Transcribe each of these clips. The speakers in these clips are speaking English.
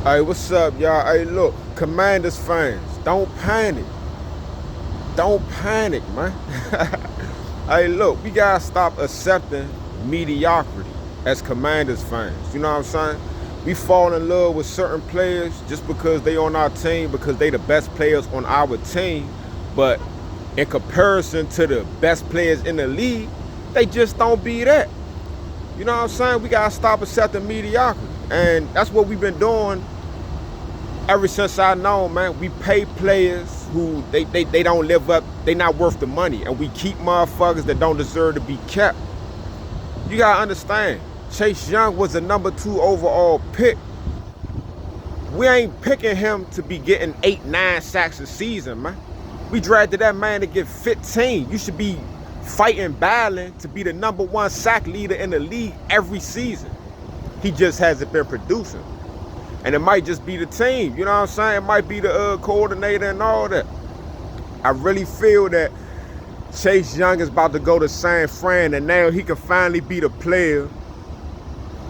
Hey, what's up, y'all? Hey, look, Commanders fans, don't panic. Don't panic, man. Hey, look, we gotta stop accepting mediocrity as Commanders fans. You know what I'm saying? We fall in love with certain players just because they on our team, because they the best players on our team. But in comparison to the best players in the league, they just don't be that. You know what I'm saying? We gotta stop accepting mediocrity. And that's what we've been doing ever since I know, man. We pay players who they don't live up, they not worth the money. And we keep motherfuckers that don't deserve to be kept. You gotta understand, Chase Young was a number 2 overall pick. We ain't picking him to be getting 8, 9 sacks a season, man. We drafted that man to get 15. You should be fighting, battling to be the number 1 sack leader in the league every season. He just hasn't been producing. And it might just be the team, you know what I'm saying? It might be the coordinator and all that. I really feel that Chase Young is about to go to San Fran, and now he can finally be the player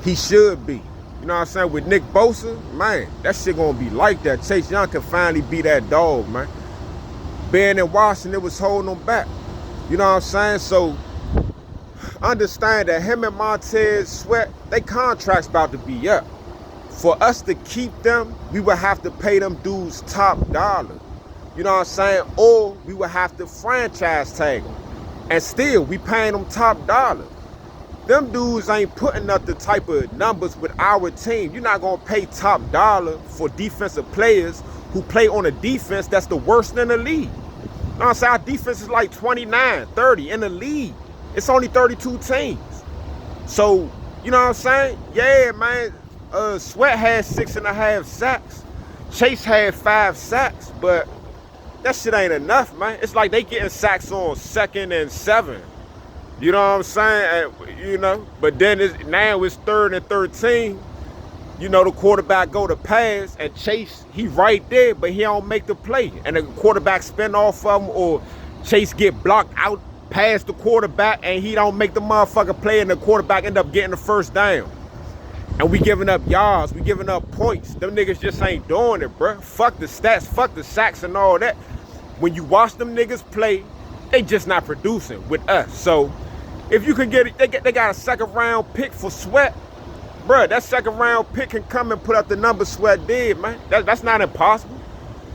he should be. You know what I'm saying? With Nick Bosa, man, that shit gonna be like that. Chase Young can finally be that dog, man. Being in Washington, it was holding him back. You know what I'm saying? So understand that him and Montez Sweat, they contracts about to be up. For us to keep them, we would have to pay them dudes top dollar. You know what I'm saying? Or we would have to franchise tag them. And still, we paying them top dollar. Them dudes ain't putting up the type of numbers with our team. You're not going to pay top dollar for defensive players who play on a defense that's the worst in the league. You know what I'm saying? Our defense is like 29, 30 in the league. It's only 32 teams. So, you know what I'm saying? Yeah, man. Sweat had 6.5 sacks. Chase had 5 sacks, but that shit ain't enough, man. It's like they getting sacks on 2nd and 7. You know what I'm saying? You know, but then now it's 3rd and 13. You know, the quarterback go to pass, and Chase, he right there, but he don't make the play. And the quarterback spin off of him, or Chase get blocked out past the quarterback, and he don't make the motherfucker play, and the quarterback end up getting the first down. And we giving up yards, we giving up points. Them niggas just ain't doing it, bruh. Fuck the stats, fuck the sacks and all that. When you watch them niggas play, they just not producing with us. So if you can get it, they got a 2nd round pick for Sweat. Bruh, that 2nd round pick can come and put up the number Sweat did, man. That's not impossible.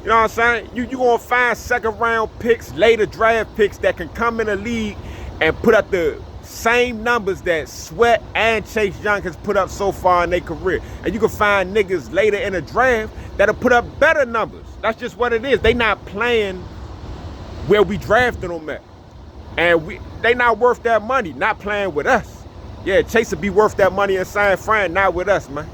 You know what I'm saying? You gonna find 2nd round picks, later draft picks that can come in the league and put up the same numbers that Sweat and Chase Young has put up so far in their career. And you can find niggas later in the draft that'll put up better numbers. That's just what it is. They not playing where we drafted them at. And they not worth that money, not playing with us. Yeah, Chase will be worth that money in San Fran, not with us, man.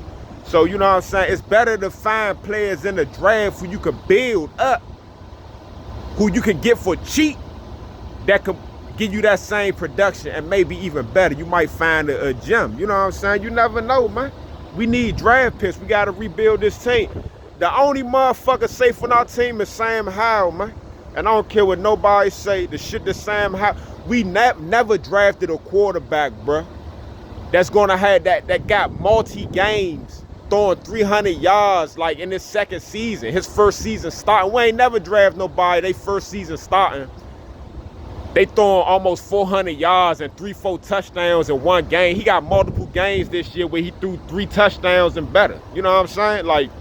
So, you know what I'm saying? It's better to find players in the draft who you can build up, who you can get for cheap, that could give you that same production and maybe even better. You might find a gem. You know what I'm saying? You never know, man. We need draft picks. We got to rebuild this team. The only motherfucker safe on our team is Sam Howell, man. And I don't care what nobody say. The shit that Sam Howell, we never drafted a quarterback, bruh, that's gonna have that got multi-games, throwing 300 yards like in his 2nd season, his 1st season starting. We ain't never draft nobody, they 1st season starting. They throwing almost 400 yards and 3-4 touchdowns in one game. He got multiple games this year where he threw 3 touchdowns and better. You know what I'm saying? Like,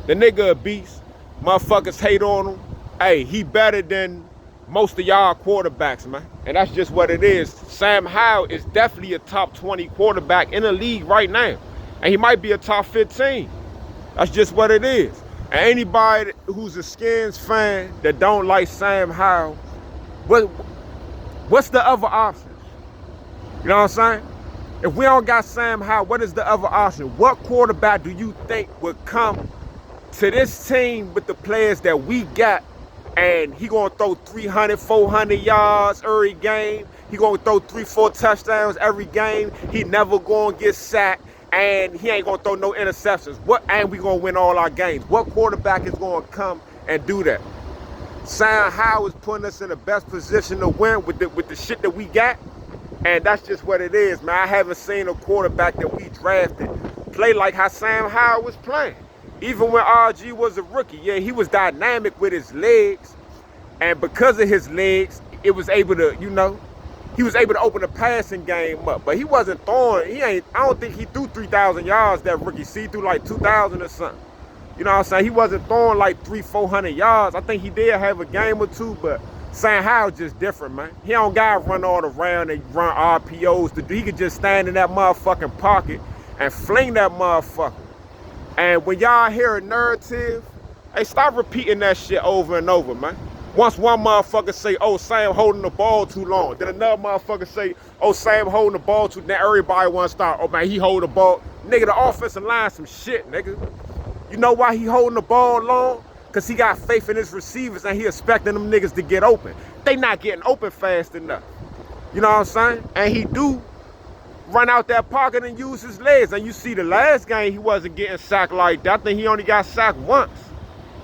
the nigga a beast. Motherfuckers hate on him. Hey, he better than most of y'all quarterbacks, man. And that's just what it is. Sam Howell is definitely a top 20 quarterback in the league right now. And he might be a top 15. That's just what it is. And anybody who's a Skins fan that don't like Sam Howell, what's the other option? You know what I'm saying? If we don't got Sam Howell, what is the other option? What quarterback do you think would come to this team with the players that we got, and he gonna throw 300, 400 yards every game? He gonna throw 3-4 touchdowns every game. He never gonna get sacked, and he ain't gonna throw no interceptions. And we gonna win all our games. What quarterback is gonna come and do that? Sam Howell is putting us in the best position to win with the shit that we got. And that's just what it is, man. I haven't seen a quarterback that we drafted play like how Sam Howell was playing. Even when RG was a rookie, yeah, he was dynamic with his legs. And because of his legs, it was able to, you know, he was able to open the passing game up. But he wasn't throwing, I don't think he threw 3,000 yards that rookie. See, he threw like 2,000 or something. You know what I'm saying? He wasn't throwing like 300-400 yards. I think he did have a game or two, but Sam Howell's just different, man. He don't gotta run all around and run RPOs to do. He could just stand in that motherfucking pocket and fling that motherfucker. And when y'all hear a narrative, hey, stop repeating that shit over and over, man. Once one motherfucker say, oh, Sam holding the ball too long. Then another motherfucker say, oh, Sam holding the ball too long. Then everybody want to start, oh, man, he hold the ball. Nigga, the offensive line some shit, nigga. You know why he holding the ball long? Because he got faith in his receivers and he expecting them niggas to get open. They not getting open fast enough. You know what I'm saying? And he do run out that pocket and use his legs. And you see the last game, he wasn't getting sacked like that. I think he only got sacked once.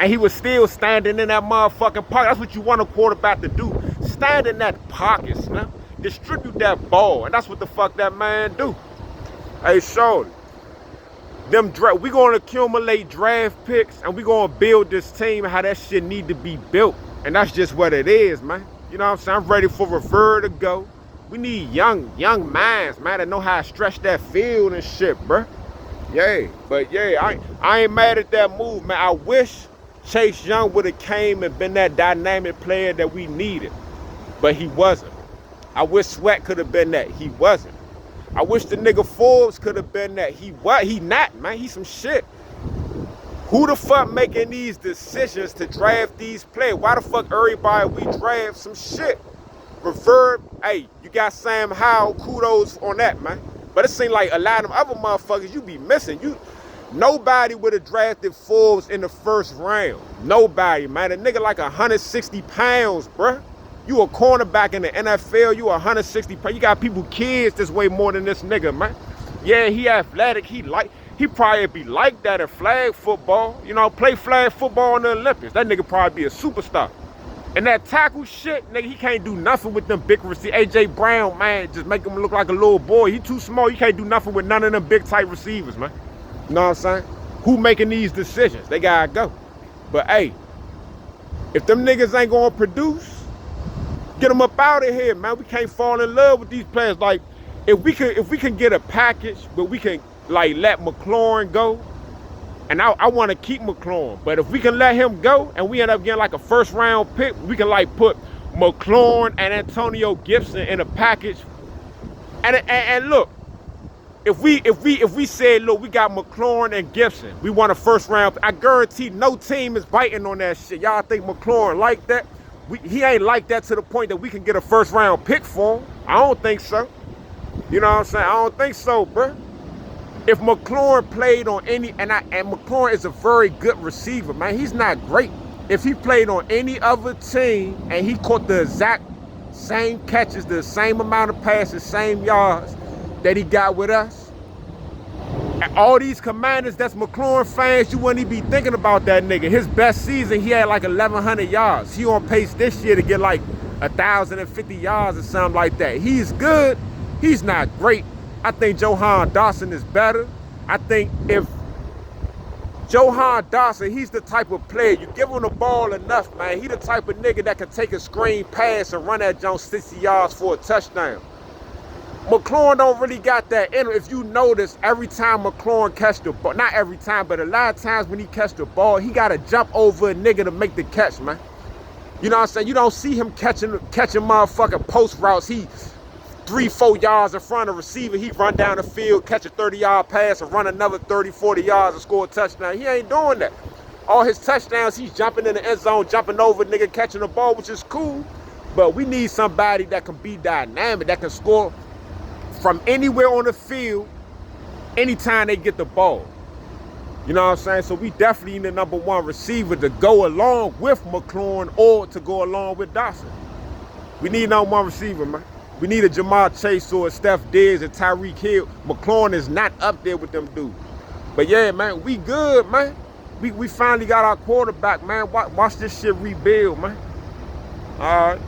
And he was still standing in that motherfucking pocket. That's what you want a quarterback to do. Stand in that pocket, snap. Distribute that ball. And that's what the fuck that man do. Hey, shorty. We gonna accumulate draft picks and we gonna build this team how that shit need to be built. And that's just what it is, man. You know what I'm saying? I'm ready for Rivera to go. We need young minds, man, that know how to stretch that field and shit, bruh. Yeah, but yeah, I ain't mad at that move, man. I wish Chase Young would have came and been that dynamic player that we needed, but he wasn't. I wish Sweat could have been that. He wasn't. I wish the nigga Forbes could have been that. He not, man. He some shit. Who the fuck making these decisions to draft these players? Why the fuck everybody we draft some shit? Reverb, hey, you got Sam Howell, kudos on that, man. But it seems like a lot of them other motherfuckers you be missing. Nobody would have drafted Forbes in the first round. Nobody, man. A nigga like 160 pounds, bruh. You a cornerback in the NFL, you 160 pounds. You got people, kids this way more than this nigga, man. Yeah, he athletic, he probably be like that in flag football. You know, play flag football in the Olympics. That nigga probably be a superstar. And that tackle shit, nigga, he can't do nothing with them big receivers. AJ Brown, man, just make him look like a little boy. He too small, you can't do nothing with none of them big type receivers, man. You know what I'm saying? Who making these decisions? They gotta go. But hey, if them niggas ain't gonna produce, get them up out of here, man. We can't fall in love with these players. Like, if we can get a package where we can like let McLaurin go, and I want to keep McLaurin, but if we can let him go and we end up getting like a first round pick, we can like put McLaurin and Antonio Gibson in a package. And look, if we said, look, we got McLaurin and Gibson, we want a first round, I guarantee no team is biting on that shit. Y'all think McLaurin like that? He ain't like that to the point that we can get a first round pick for him. I don't think so. You know what I'm saying? I don't think so, bruh. If McLaurin played on any, and McLaurin is a very good receiver, man. He's not great. If he played on any other team and he caught the exact same catches, the same amount of passes, same yards that he got with us, and all these Commanders that's McLaurin fans, you wouldn't even be thinking about that nigga. His best season, he had like 1,100 yards. He on pace this year to get like 1,050 yards or something like that. He's good. He's not great. I think Johan Dawson is better. I think if Johan Dawson, he's the type of player, you give him the ball enough, man. He the type of nigga that can take a screen pass and run that jump 60 yards for a touchdown. McLaurin don't really got that in him. If you notice, every time McLaurin catch the ball, not every time, but a lot of times when he catch the ball, he got to jump over a nigga to make the catch, man. You know what I'm saying? You don't see him catching motherfucking post routes. He 3-4 yards in front of the receiver. He run down the field, catch a 30-yard pass, and run another 30-40 yards and score a touchdown. He ain't doing that. All his touchdowns, he's jumping in the end zone, jumping over nigga, catching the ball, which is cool. But we need somebody that can be dynamic, that can score from anywhere on the field, anytime they get the ball. You know what I'm saying? So we definitely need the number one receiver to go along with McLaurin or to go along with Dawson. We need number one receiver, man. We need a Jamar Chase or a Steph Diggs and Tyreek Hill. McLaurin is not up there with them dudes. But yeah, man, we good, man. We finally got our quarterback, man. Watch this shit rebuild, man. All right.